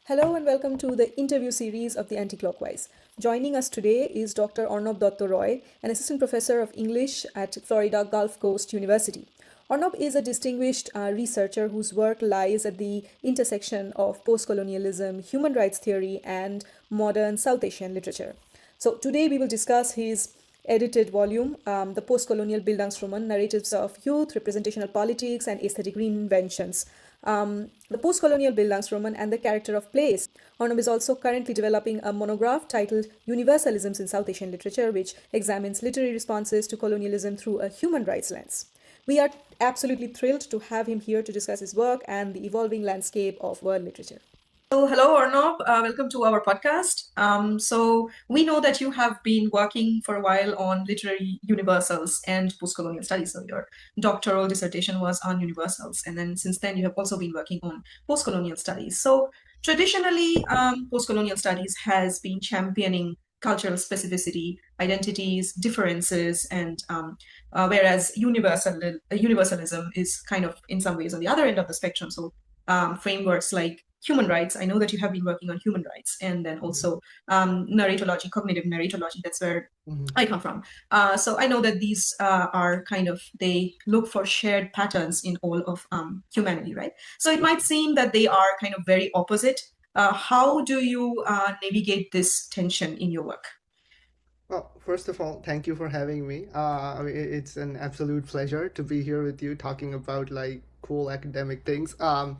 Hello and welcome to the interview series of the Anticlockwise. Joining us today is Dr. Arnab Dutta Roy, an assistant professor of English at Florida Gulf Coast University. Arnab is a distinguished researcher whose work lies at the intersection of postcolonialism, human rights theory, and modern South Asian literature. So today we will discuss his edited volume, The Postcolonial Bildungsroman, Narratives of Youth, Representational Politics, and Aesthetic Reinventions. The Postcolonial Bildungsroman and the Character of Place. Arnab is also currently developing a monograph titled Universalisms in South Asian Literature, which examines literary responses to colonialism through a human rights lens. We are absolutely thrilled to have him here to discuss his work and the evolving landscape of world literature. So, hello, Arnab. Welcome to our podcast. So, we know that you have been working for a while on literary universals and postcolonial studies. So, your doctoral dissertation was on universals, and then since then, you have also been working on postcolonial studies. So, traditionally, postcolonial studies has been championing cultural specificity, identities, differences, and whereas universalism is kind of in some ways on the other end of the spectrum. So, frameworks like human rights. I know that you have been working on human rights, and then also narratology, cognitive narratology. That's where I come from. So I know that these are kind of, they look for shared patterns in all of humanity, right? So it might seem that they are kind of very opposite. How do you navigate this tension in your work? Well, first of all, thank you for having me. It's an absolute pleasure to be here with you talking about like cool academic things. And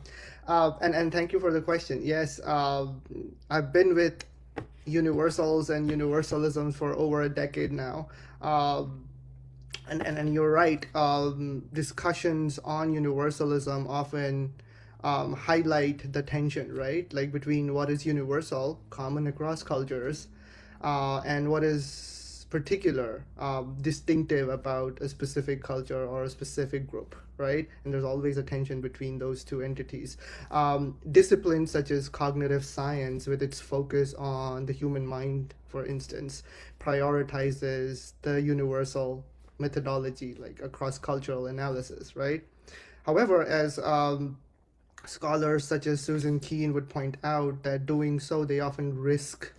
thank you for the question. Yes, I've been with universals and universalisms for over a decade now. And you're right. Discussions on universalism often highlight the tension, right? Like between what is universal, common across cultures, and what is particular, distinctive about a specific culture or a specific group, right? And there's always a tension between those two entities. Disciplines such as cognitive science, with its focus on the human mind, for instance, prioritizes the universal methodology, like across cultural analysis, right? However, as scholars such as Suzanne Keen would point out, that doing so, they often risk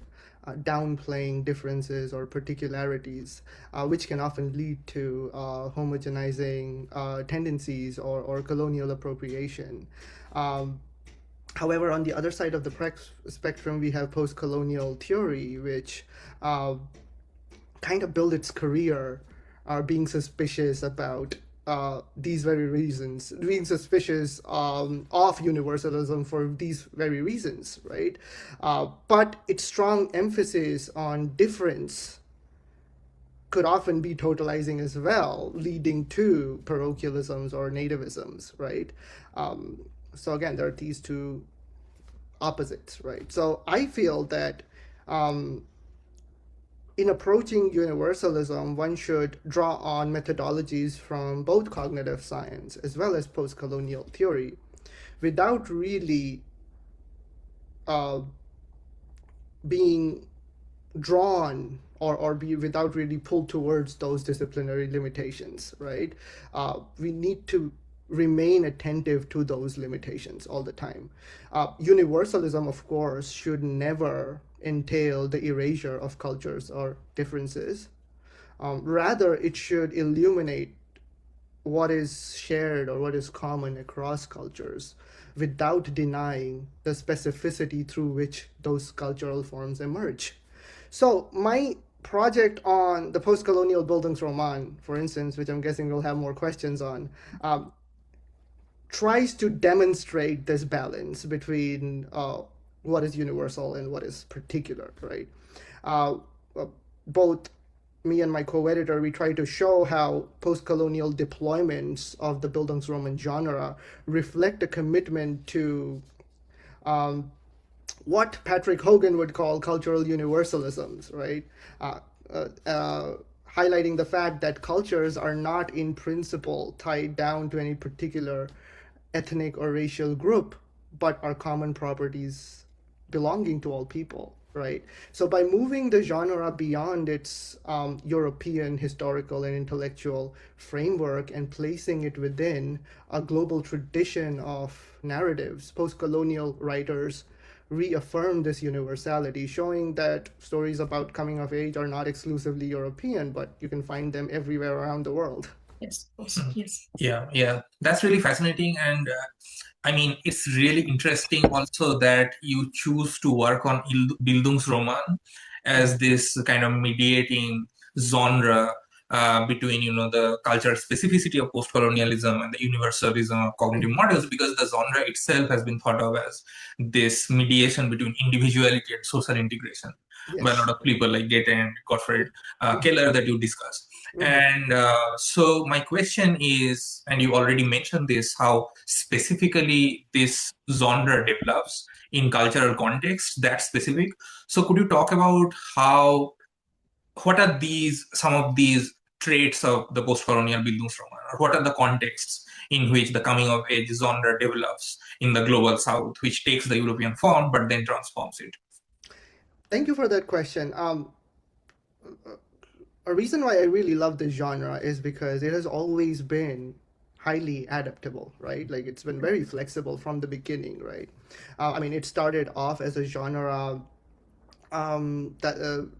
downplaying differences or particularities, which can often lead to homogenizing tendencies or colonial appropriation. However, on the other side of the spectrum, we have post-colonial theory, which kind of built its career being suspicious about these very reasons, being suspicious of universalism for these very reasons, right? But its strong emphasis on difference could often be totalizing as well, leading to parochialisms or nativisms, right? So again, there are these two opposites, right? So I feel that in approaching universalism, one should draw on methodologies from both cognitive science as well as post-colonial theory without really uh, being drawn or be without really pulled towards those disciplinary limitations, right? We need to remain attentive to those limitations all the time. Universalism, of course, should never entail the erasure of cultures or differences. Rather, it should illuminate what is shared or what is common across cultures without denying the specificity through which those cultural forms emerge. So, my project on the post-colonial Bildungsroman, for instance, which I'm guessing we'll have more questions on, tries to demonstrate this balance between what is universal and what is particular, right? Uh, Both me and my co-editor, we try to show how post-colonial deployments of the Bildungsroman genre reflect a commitment to what Patrick Hogan would call cultural universalisms, right? Highlighting the fact that cultures are not in principle tied down to any particular ethnic or racial group, but are common properties belonging to all people, right? So by moving the genre beyond its European historical and intellectual framework and placing it within a global tradition of narratives, post-colonial writers reaffirm this universality, showing that stories about coming of age are not exclusively European, but you can find them everywhere around the world. Yes, of course. Yes. Yeah, that's really fascinating. And I mean, it's really interesting also that you choose to work on Bildungsroman as this kind of mediating genre between, the cultural specificity of postcolonialism and the universalism of cognitive models, because the genre itself has been thought of as this mediation between individuality and social integration by a lot of people like Goethe and Gottfried Keller that you discussed. And so my question is, and you already mentioned this, how specifically this genre develops in cultural context, that's specific. So could you talk about what are some of these traits of the post-colonial Bildungsroman, or what are the contexts in which the coming of age genre develops in the global South, which takes the European form but then transforms it? Thank you for that question. A reason why I really love this genre is because it has always been highly adaptable, right? Like it's been very flexible from the beginning, right? I mean, it started off as a genre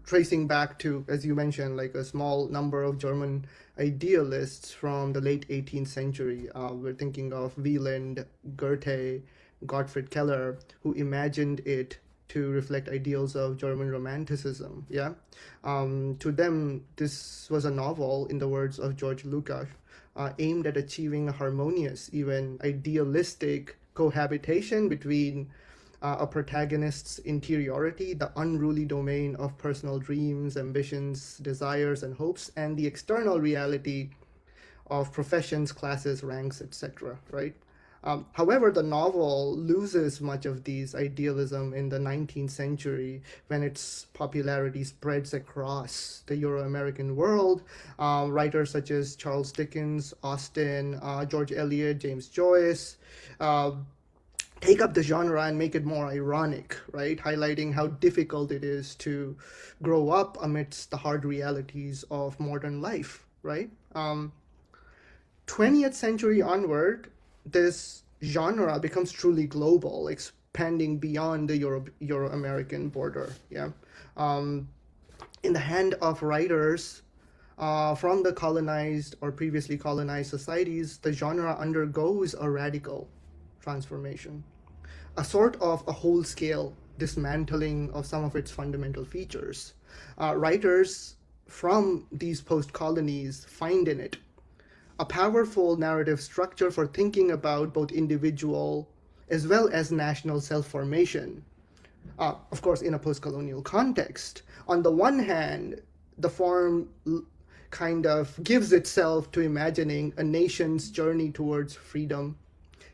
tracing back to, as you mentioned, like a small number of German idealists from the late 18th century. We're thinking of Wieland, Goethe, Gottfried Keller, who imagined it to reflect ideals of German Romanticism. Yeah, to them, this was a novel, in the words of George Lukács, aimed at achieving a harmonious, even idealistic cohabitation between a protagonist's interiority, the unruly domain of personal dreams, ambitions, desires, and hopes, and the external reality of professions, classes, ranks, etc. Right? However, the novel loses much of these idealism in the 19th century when its popularity spreads across the Euro-American world. Writers such as Charles Dickens, Austen, George Eliot, James Joyce take up the genre and make it more ironic, right? Highlighting how difficult it is to grow up amidst the hard realities of modern life, right? 20th century onward, this genre becomes truly global, expanding beyond the Euro-American border. Yeah, in the hand of writers from the colonized or previously colonized societies, the genre undergoes a radical transformation, a sort of a whole-scale dismantling of some of its fundamental features. Writers from these post-colonies find in it a powerful narrative structure for thinking about both individual as well as national self-formation, of course, in a post-colonial context. On the one hand, the form kind of gives itself to imagining a nation's journey towards freedom,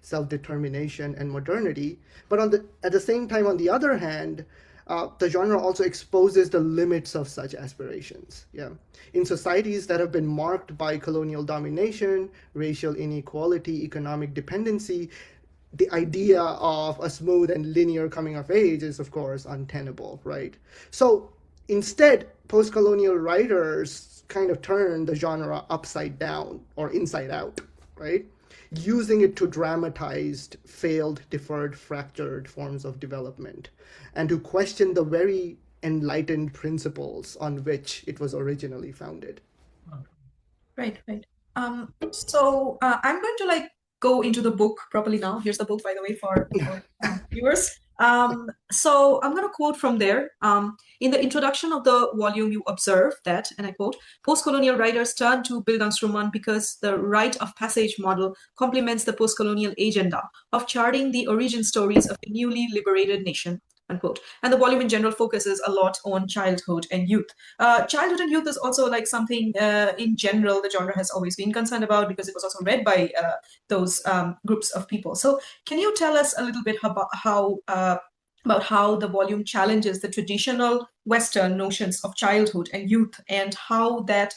self-determination, and modernity. But at the same time, on the other hand, the genre also exposes the limits of such aspirations. Yeah, in societies that have been marked by colonial domination, racial inequality, economic dependency, the idea of a smooth and linear coming of age is, of course, untenable, right? So instead, post-colonial writers kind of turn the genre upside down or inside out, right? Using it to dramatize failed, deferred, fractured forms of development, and to question the very enlightened principles on which it was originally founded. Right. So I'm going to go into the book properly now. Here's the book, by the way, for viewers. So I'm going to quote from there. In the introduction of the volume, you observe that, and I quote, post-colonial writers turn to Bildungsroman because the rite of passage model complements the post-colonial agenda of charting the origin stories of a newly liberated nation, unquote. And the volume in general focuses a lot on childhood and youth. Childhood and youth is also something in general the genre has always been concerned about, because it was also read by those groups of people. So can you tell us a little bit about how the volume challenges the traditional Western notions of childhood and youth, and how that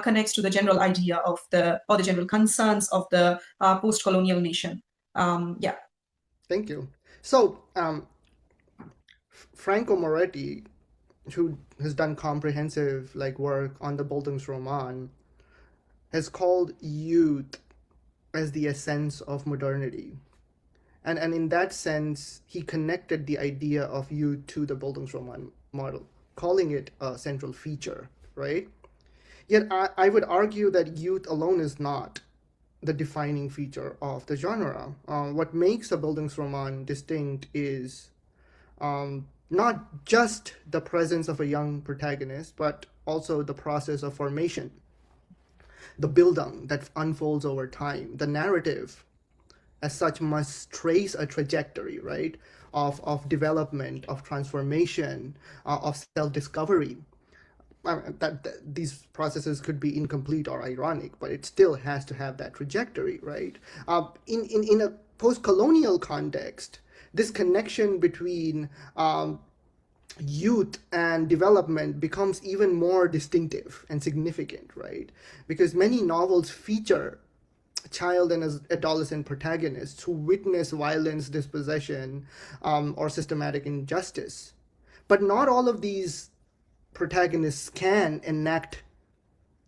connects to the general idea of the general concerns of the post-colonial nation? Yeah. Thank you. So Franco Moretti, who has done comprehensive work on the Bildungsroman, has called youth as the essence of modernity. And in that sense, he connected the idea of youth to the Bildungsroman model, calling it a central feature, right? Yet I would argue that youth alone is not the defining feature of the genre. What makes a Bildungsroman distinct is not just the presence of a young protagonist, but also the process of formation, the Bildung that unfolds over time. The narrative, as such, must trace a trajectory, right, of development, of transformation, of self-discovery. These processes could be incomplete or ironic, but it still has to have that trajectory, right? In a post-colonial context, this connection between youth and development becomes even more distinctive and significant, right? Because many novels feature child and adolescent protagonists who witness violence, dispossession, or systematic injustice. But not all of these protagonists can enact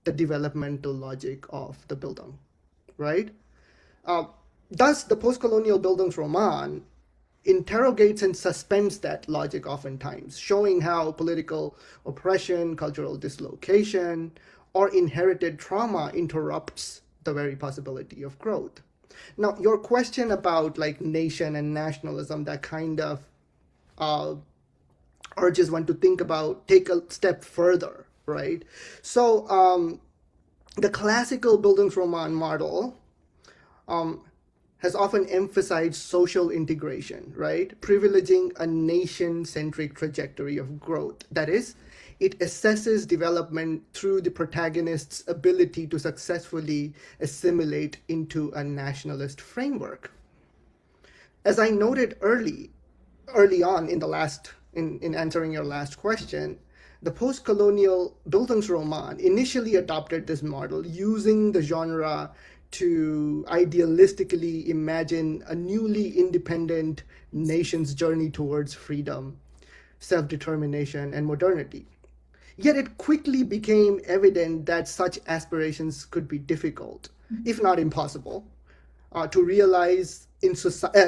the developmental logic of the Bildung, right? Thus, the post-colonial Bildungsroman interrogates and suspends that logic oftentimes, showing how political oppression, cultural dislocation, or inherited trauma interrupts the very possibility of growth. Now, your question about like nation and nationalism, that kind of urges one to take a step further, right? So the classical Bildungsroman model has often emphasized social integration, right? Privileging a nation-centric trajectory of growth. That is, it assesses development through the protagonist's ability to successfully assimilate into a nationalist framework. As I noted early on in answering your last question, the post-colonial Bildungsroman initially adopted this model, using the genre to idealistically imagine a newly independent nation's journey towards freedom, self-determination, and modernity. Yet it quickly became evident that such aspirations could be difficult, if not impossible, to realize in society,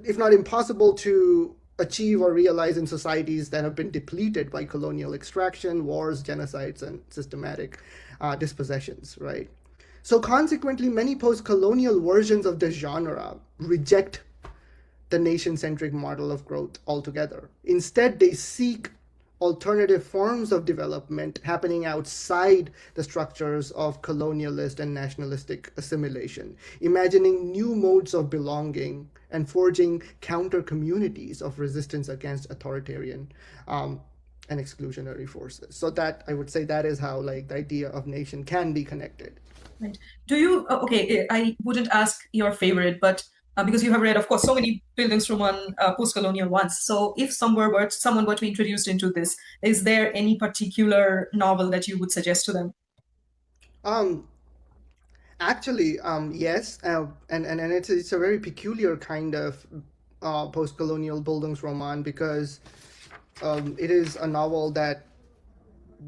if not impossible to achieve or realize in societies that have been depleted by colonial extraction, wars, genocides, and systematic dispossessions, right? So consequently, many post-colonial versions of this genre reject the nation-centric model of growth altogether. Instead, they seek alternative forms of development happening outside the structures of colonialist and nationalistic assimilation, imagining new modes of belonging and forging counter communities of resistance against authoritarian and exclusionary forces. So that, I would say, that is how like the idea of nation can be connected. Right. Do you, okay, I wouldn't ask your favorite, but because you have read, of course, so many Bildungsroman post-colonial ones. So if someone were to be introduced into this, is there any particular novel that you would suggest to them? Actually, yes, and it's a very peculiar kind of post-colonial Bildungsroman, because it is a novel that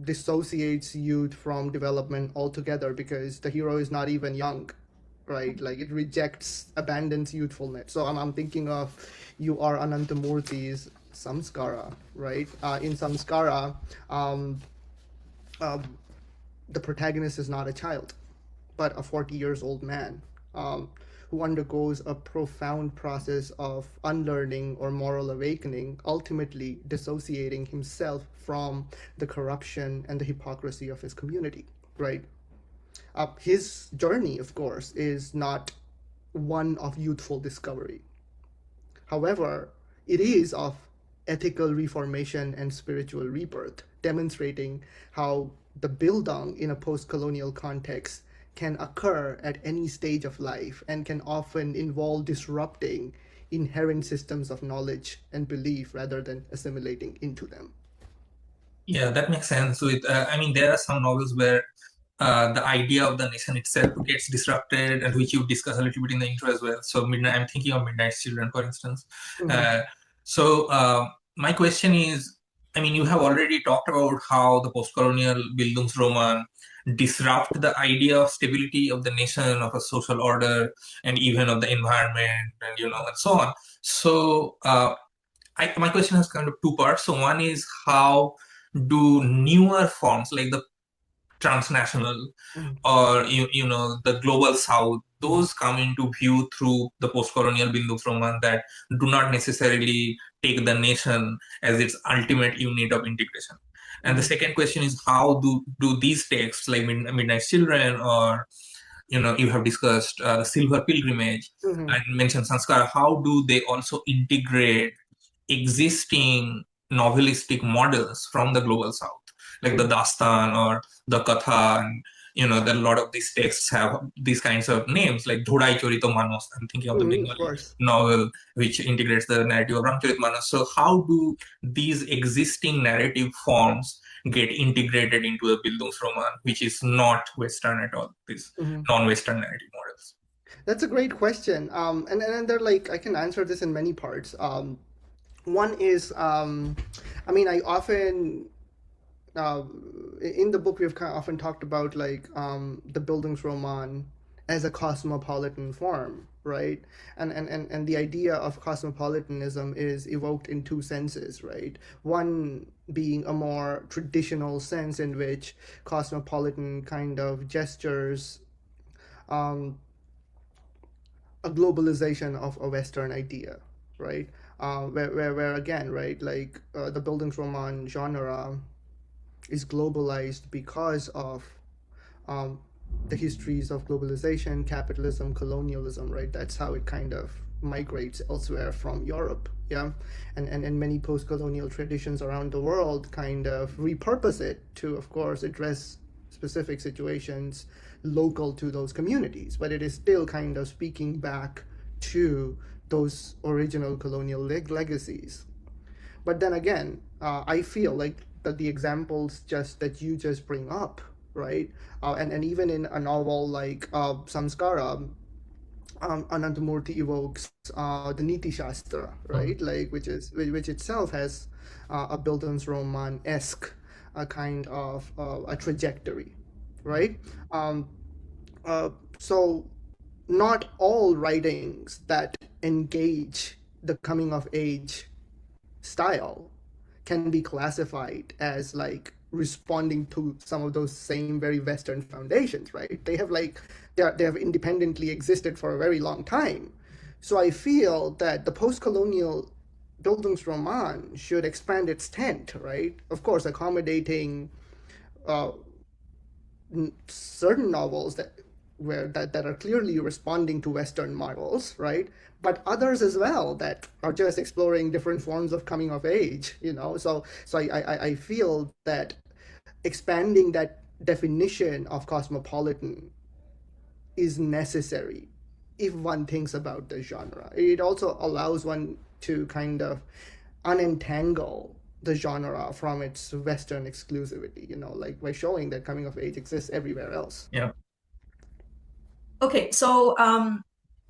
dissociates youth from development altogether, because the hero is not even young, right? Like it abandons youthfulness. So I'm thinking of Ananthamurthy's Samskara, right? In Samskara, the protagonist is not a child, but a 40 years old man who undergoes a profound process of unlearning or moral awakening, ultimately dissociating himself from the corruption and the hypocrisy of his community, right? His journey, of course, is not one of youthful discovery. However, it is of ethical reformation and spiritual rebirth, demonstrating how the Bildung in a post-colonial context can occur at any stage of life and can often involve disrupting inherent systems of knowledge and belief rather than assimilating into them. Yeah, that makes sense. I mean, there are some novels where the idea of the nation itself gets disrupted, and which you discuss a little bit in the intro as well. So, I'm thinking of Midnight's Children, for instance. Mm-hmm. So, my question is, I mean, you have already talked about how the postcolonial Bildungsroman disrupt the idea of stability of the nation, of a social order, and even of the environment, and and so on. So, my question has kind of two parts. So, one is how do newer forms like the transnational Mhm. or the global south, those come into view through the post-colonial Bildungsroman that do not necessarily take the nation as its ultimate unit of integration. And the Mhm. second question is how do these texts like Midnight Children, or you have discussed the Silver Pilgrimage Mhm. and mentioned Samskara, how do they also integrate existing novelistic models from the global south, like the dastan or the katha, and a lot of these texts have these kinds of names like Dhodai Charito Manos. I'm thinking of the Mhm. Of Bengali course. novel which integrates the narrative of Ramcharit Manos. So how do these existing narrative forms get integrated into a Bildungsroman which is not Western at all, these Mhm. non-Western narrative models? That's a great question. And they're like, I can answer this in many parts. One is, I mean, I often uh, in the book we've kind of often talked about like the Bildungsroman as a cosmopolitan form, right? And the idea of cosmopolitanism is evoked in two senses, right? One being a more traditional sense in which cosmopolitan kind of gestures um, a globalization of a Western idea, right? Where again, right, like the Bildungsroman genre is globalized because of um, the histories of globalization, capitalism, colonialism, right? That's how it kind of migrates elsewhere from Europe, yeah? And many post-colonial traditions around the world kind of repurpose it to, of course, address specific situations local to those communities, but it is still kind of speaking back to those original colonial legacies. But then again, I feel like that the examples just that you just bring up, right? And even in a novel like Samskara, Anantamurthy evokes the Niti Shastra, right? Like which itself has a Bildungsroman esque kind of a trajectory, right? Um, uh, so not all writings that engage the coming of age style can be classified as like responding to some of those same very Western foundations, right? They have like they have independently existed for a very long time. So I feel that the post-colonial Bildungsroman should expand its tent, right? Of course, accommodating uh, certain novels that are clearly responding to Western models, right? But others as well that are just exploring different forms of coming of age, you know. So I feel that expanding that definition of cosmopolitan is necessary if one thinks about the genre. It also allows one to kind of unentangle the genre from its Western exclusivity, you know, like by showing that coming of age exists everywhere else. Yeah. Okay, so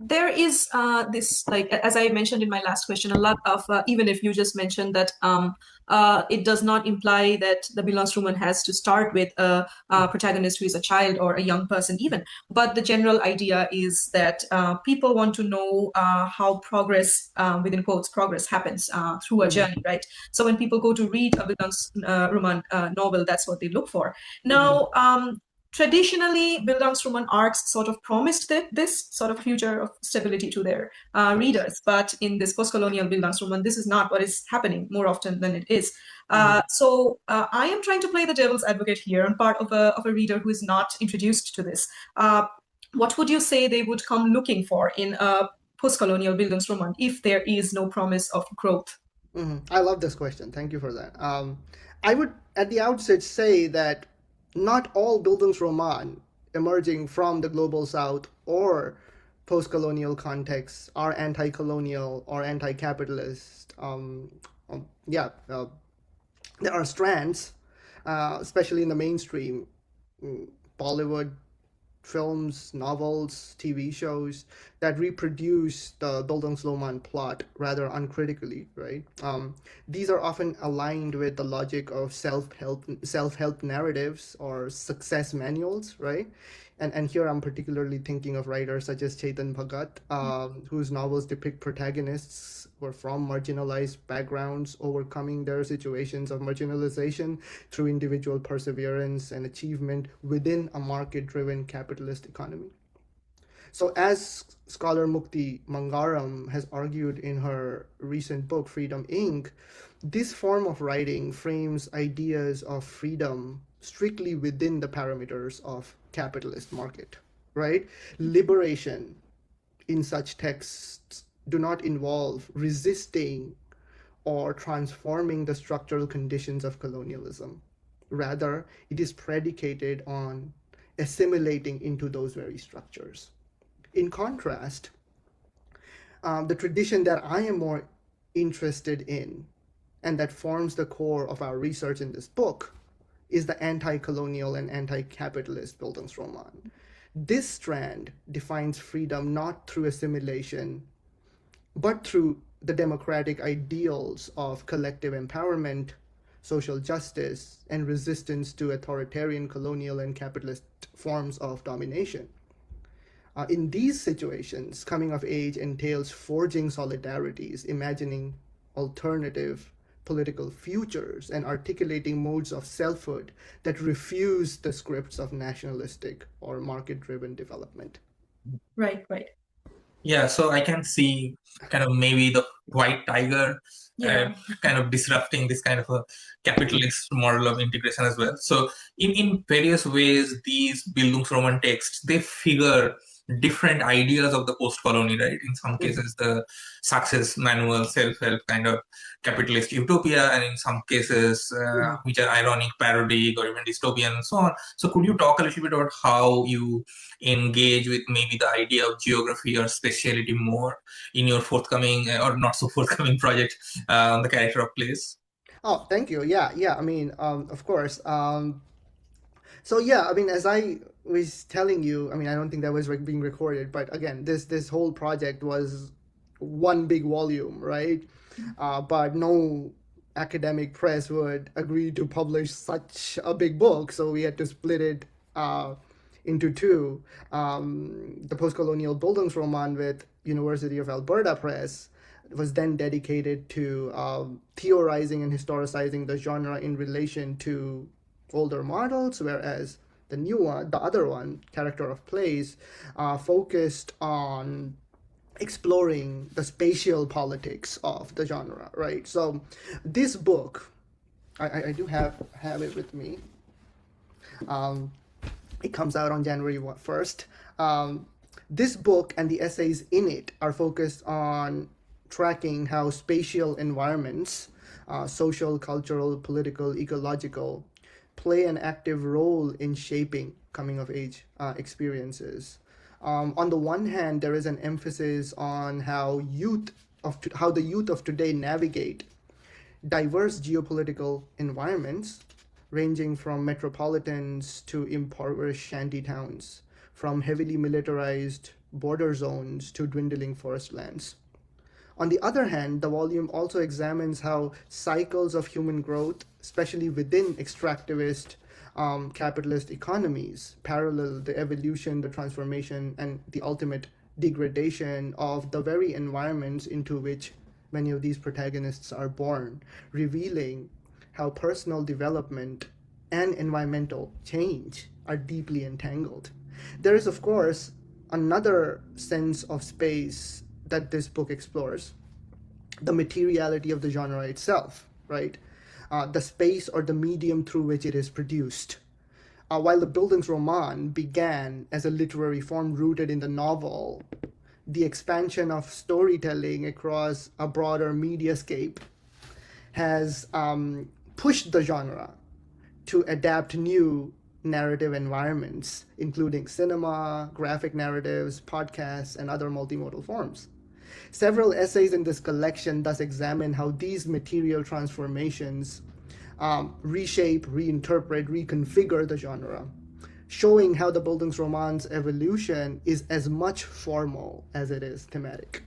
there is this, like, as I mentioned in my last question, a lot of, even if you just mentioned that it does not imply that the Bildungsroman has to start with a protagonist who is a child or a young person, even. But the general idea is that people want to know how progress, within quotes, progress happens through a journey, right? So when people go to read a Bildungsroman novel, that's what they look for. Now, traditionally, Bildungsroman arcs sort of promised this sort of future of stability to their readers, but in this post-colonial Bildungsroman, this is not what is happening more often than it is. So I am trying to play the devil's advocate here on part of a reader who is not introduced to this. What would you say they would come looking for in a post-colonial Bildungsroman if there is no promise of growth? I love this question. Thank you for that. I would, at the outset, say that not all Bildungsroman emerging from the global south or post-colonial contexts are anti-colonial or anti-capitalist. There are strands, especially in the mainstream, Bollywood, films, novels, TV shows that reproduce the Bildungsroman plot rather uncritically, right? These are often aligned with the logic of self-help narratives or success manuals, right? And here I'm particularly thinking of writers such as Chetan Bhagat, whose novels depict protagonists who are from marginalized backgrounds, overcoming their situations of marginalization through individual perseverance and achievement within a market-driven capitalist economy. So as scholar Mukti Mangharam has argued in her recent book, Freedom, Inc., this form of writing frames ideas of freedom strictly within the parameters of capitalist market, right? Liberation in such texts do not involve resisting or transforming the structural conditions of colonialism. Rather, it is predicated on assimilating into those very structures. In contrast, the tradition that I am more interested in and that forms the core of our research in this book is the anti-colonial and anti-capitalist Bildungsroman. This strand defines freedom not through assimilation, but through the democratic ideals of collective empowerment, social justice, and resistance to authoritarian colonial and capitalist forms of domination. In these situations, coming of age entails forging solidarities, imagining alternative political futures, and articulating modes of selfhood that refuse the scripts of nationalistic or market-driven development. Right, right. Yeah, so I can see kind of maybe the white tiger kind of disrupting this kind of a capitalist model of integration as well. So in various ways, these Bildungsroman texts, they figure different ideas of the post-colony, right? In some cases, the success manual, self-help kind of capitalist utopia, and in some cases, which are ironic, parodic, or even dystopian, and so on. So could you talk a little bit about how you engage with maybe the idea of geography or speciality more in your forthcoming or not so forthcoming project on the character of place? Oh, thank you. Yeah. I mean, of course. So yeah, I mean, as I was telling you, I mean, I don't think that was being recorded, but again, this whole project was one big volume, right? But no academic press would agree to publish such a big book, so we had to split it into two. The Postcolonial Bildungsroman with University of Alberta Press was then dedicated to theorizing and historicizing the genre in relation to older models, whereas the new one, the other one, Character of Place, focused on exploring the spatial politics of the genre, right? So this book, I do have it with me. It comes out on January 1st. This book and the essays in it are focused on tracking how spatial environments, social, cultural, political, ecological, play an active role in shaping coming-of-age experiences. On the one hand, there is an emphasis on how the youth of today navigate diverse geopolitical environments, ranging from metropolitans to impoverished shanty towns, from heavily militarized border zones to dwindling forest lands. On the other hand, the volume also examines how cycles of human growth, especially within extractivist capitalist economies, parallel the evolution, the transformation, and the ultimate degradation of the very environments into which many of these protagonists are born, revealing how personal development and environmental change are deeply entangled. There is, of course, another sense of space that this book explores, the materiality of the genre itself, right? The space or the medium through which it is produced. While the Bildungsroman began as a literary form rooted in the novel, the expansion of storytelling across a broader mediascape has pushed the genre to adapt new narrative environments, including cinema, graphic narratives, podcasts, and other multimodal forms. Several essays in this collection thus examine how these material transformations reshape, reinterpret, reconfigure the genre, showing how the Bildungsroman's evolution is as much formal as it is thematic.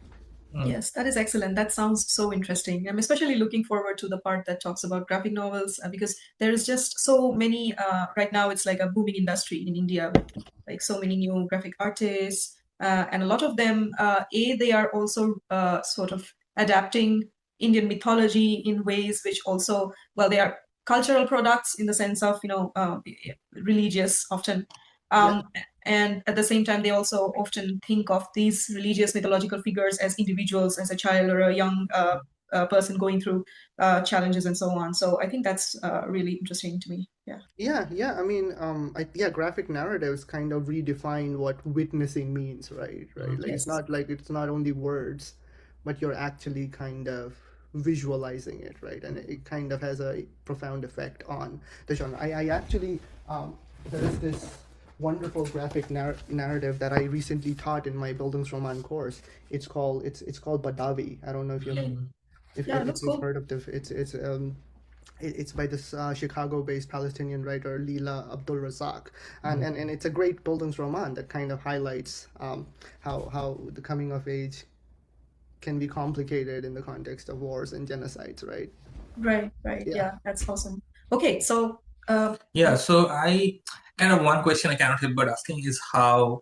Yes, that is excellent. That sounds so interesting. I'm especially looking forward to the part that talks about graphic novels because there is just so many. Right now, it's like a booming industry in India with like so many new graphic artists, and a lot of them. They are also sort of adapting Indian mythology in ways which also, well, they are cultural products in the sense of religious often. Yeah. And at the same time, they also often think of these religious mythological figures as individuals, as a child or a young person going through challenges and so on. So I think that's really interesting to me. Yeah. Yeah. I mean, graphic narratives kind of redefine what witnessing means, right? Right. Like Yes. it's not only words, but you're actually kind of visualizing it, right? And it kind of has a profound effect on the genre. I actually there is this wonderful graphic narrative that I recently taught in my Bildungsroman course. It's called Badawi. I don't know if Yeah, it if looks you've cool. heard of the it's by this Chicago-based Palestinian writer Leila Abdul Razak, and it's a great Bildungsroman that kind of highlights how the coming of age can be complicated in the context of wars and genocides, right? Right. Yeah. Yeah, that's awesome. Okay, so Yeah, so I kind of one question I cannot help but asking is how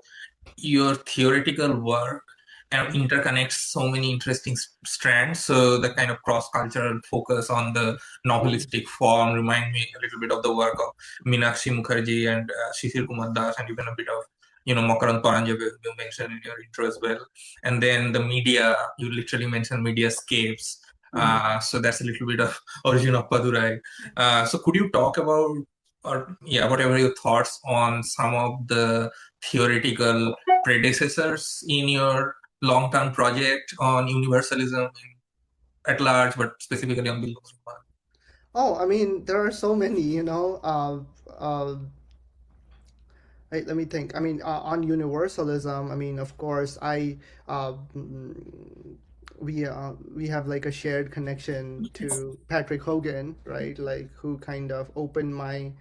your theoretical work kind of interconnects so many interesting strands. So the kind of cross-cultural focus on the novelistic form remind me a little bit of the work of Meenakshi Mukherjee and Shishir Kumar Das, and even a bit of Makaran Paranjab you mentioned in your intro as well. And then the media, you literally mentioned mediascapes. So that's a little bit of origin of Padurai. So could you talk about, or yeah, whatever your thoughts on some of the theoretical predecessors in your long-term project on universalism at large, but specifically on Bildungsroman? Oh, I mean, there are so many, Right, let me think. I mean, on universalism, I mean, of course, uh, mm, we have like a shared connection yes. to Patrick Hogan, right? Like who kind of opened my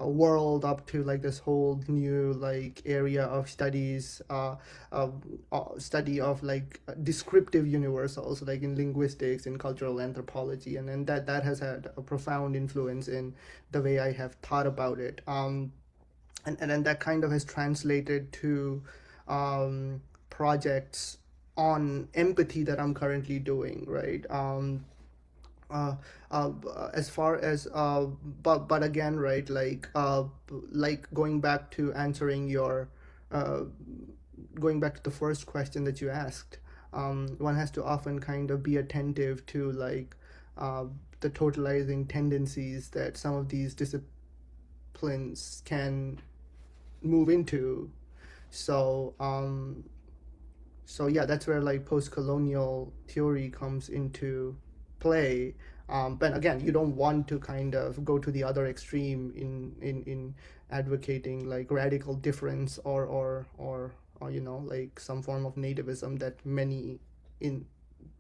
world up to like this whole new like area of studies, study of like descriptive universals, like in linguistics, in cultural anthropology, and then that has had a profound influence in the way I have thought about it. And then that kind of has translated to projects on empathy that I'm currently doing, right? Uh, uh, as far as but again, right, like going back to answering your uh, going back to the first question that you asked, one has to often kind of be attentive to like uh, the totalizing tendencies that some of these disciplines can move into. So so yeah, that's where like post-colonial theory comes into play. But again, you don't want to kind of go to the other extreme in advocating like radical difference or like some form of nativism that many in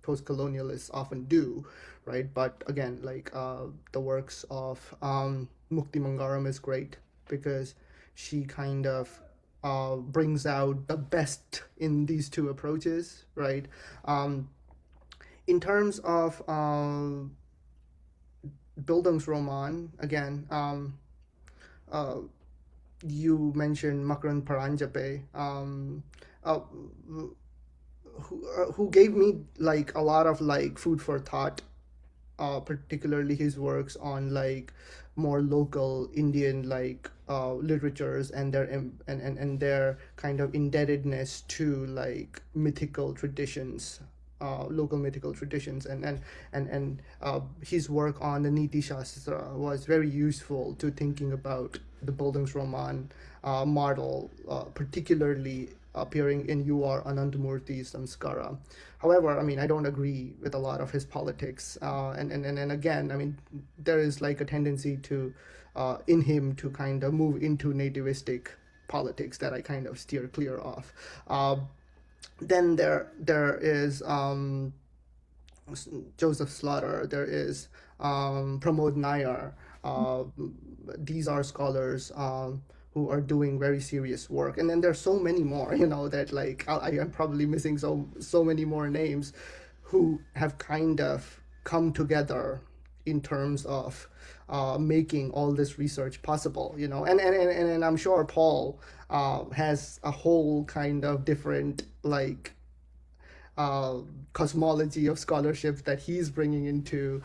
post-colonialists often do, right? But again, like the works of Mukti Mangharam is great because she kind of brings out the best in these two approaches, right? Um, in terms of Bildungsroman, again, uh, you mentioned Makaran Paranjape, uh, who gave me like a lot of like food for thought, particularly his works on like more local Indian like literatures and their and their kind of indebtedness to like mythical traditions, local mythical traditions, and his work on the Niti Shastra was very useful to thinking about the Bildungsroman model, particularly appearing in U.R. Ananthamurthy's Samskara. However, I mean, I don't agree with a lot of his politics, and again, I mean, there is like a tendency to in him to kind of move into nativistic politics that I kind of steer clear of. Then there is Joseph Slaughter. There is Pramod Nair. These are scholars who are doing very serious work, and then there's so many more, that like I am probably missing so many more names who have kind of come together in terms of making all this research possible, and I'm sure Paul has a whole kind of different like cosmology of scholarship that he's bringing into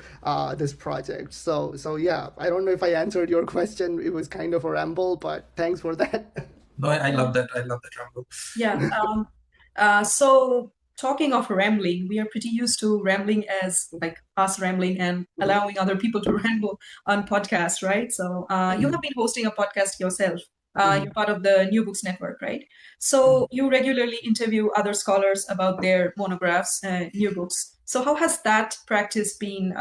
this project. So yeah, I don't know if I answered your question. It was kind of a ramble, but thanks for that. No, I love that. I love that, Rambo. Yeah. So talking of rambling, we are pretty used to rambling as like us rambling and allowing other people to ramble on podcasts, right? So you have been hosting a podcast yourself. You're part of the New Books Network, right? So you regularly interview other scholars about their monographs, new books. So how has that practice been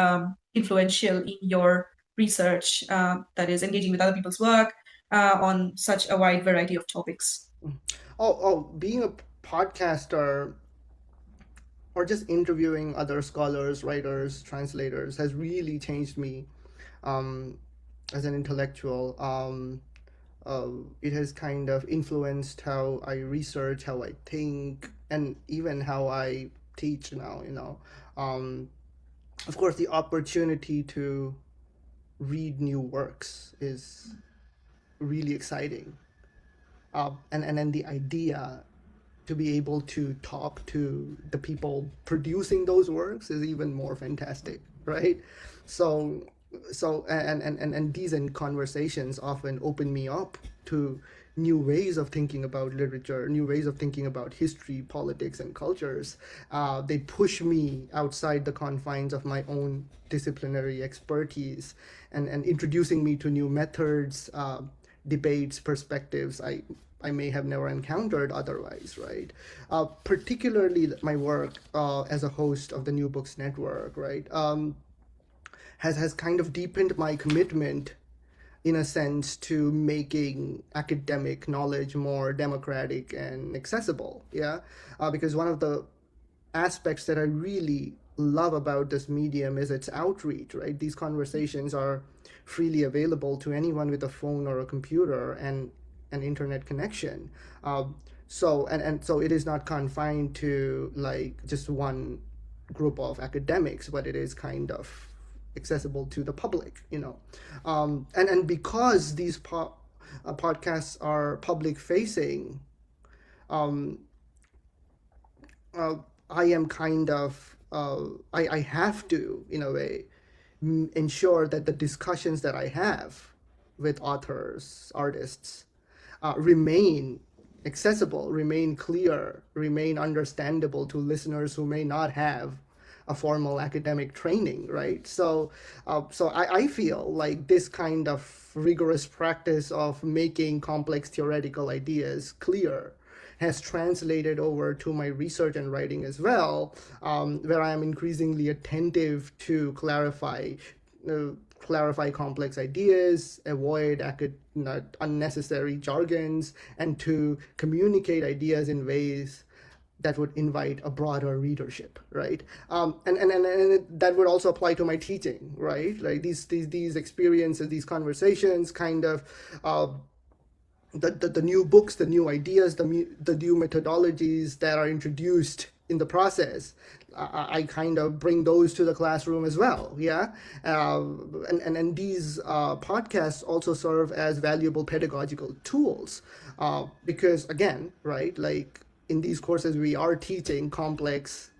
influential in your research, that is engaging with other people's work on such a wide variety of topics? Being a podcaster or just interviewing other scholars, writers, translators has really changed me as an intellectual. It has kind of influenced how I research, how I think, and even how I teach now, Of course, the opportunity to read new works is really exciting. And then the idea to be able to talk to the people producing those works is even more fantastic, right? So these conversations often open me up to new ways of thinking about literature, new ways of thinking about history, politics, and cultures. They push me outside the confines of my own disciplinary expertise and introducing me to new methods, debates, perspectives I may have never encountered otherwise, right? Particularly my work as a host of the New Books Network, right, has kind of deepened my commitment, in a sense, to making academic knowledge more democratic and accessible, yeah? Because one of the aspects that I really love about this medium is its outreach, right? These conversations are freely available to anyone with a phone or a computer and an internet connection. So it is not confined to like just one group of academics, but it is kind of accessible to the public, and because these podcasts are public facing, I am kind of I have to, in a way, ensure that the discussions that I have with authors, artists, remain accessible, remain clear, remain understandable to listeners who may not have a formal academic training, right? So I feel like this kind of rigorous practice of making complex theoretical ideas clear has translated over to my research and writing as well, where I am increasingly attentive to clarify complex ideas, avoid unnecessary jargons, and to communicate ideas in ways that would invite a broader readership, right? And that would also apply to my teaching, right? Like these experiences, these conversations, kind of the new books, the new ideas, the new methodologies that are introduced in the process. I kind of bring those to the classroom as well, yeah? And these podcasts also serve as valuable pedagogical tools because, again, right, like in these courses, we are teaching complex,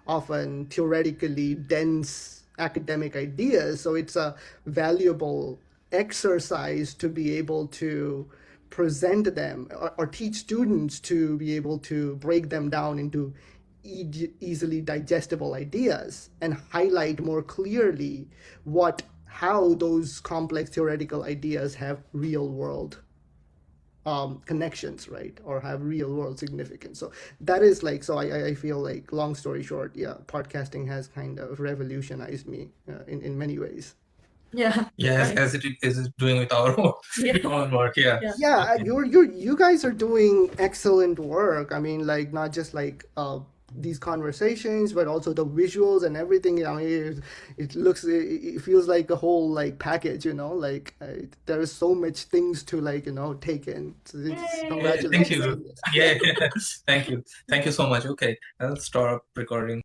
often theoretically dense academic ideas. So it's a valuable exercise to be able to present them or teach students to be able to break them down into easily digestible ideas and highlight more clearly how those complex theoretical ideas have real world connections, right, or have real world significance. So that is like, so I feel like, long story short, yeah, podcasting has kind of revolutionized me in many ways. Yeah. Yes, Right. as it is doing with our own work. Yeah. Yeah, you guys are doing excellent work. I mean, like, not just like these conversations, but also the visuals and everything. I mean, it feels like a whole like package, like there is so much things to like take in. So Thank congratulations. you. Yeah, thank you so much. Okay, I'll stop recording.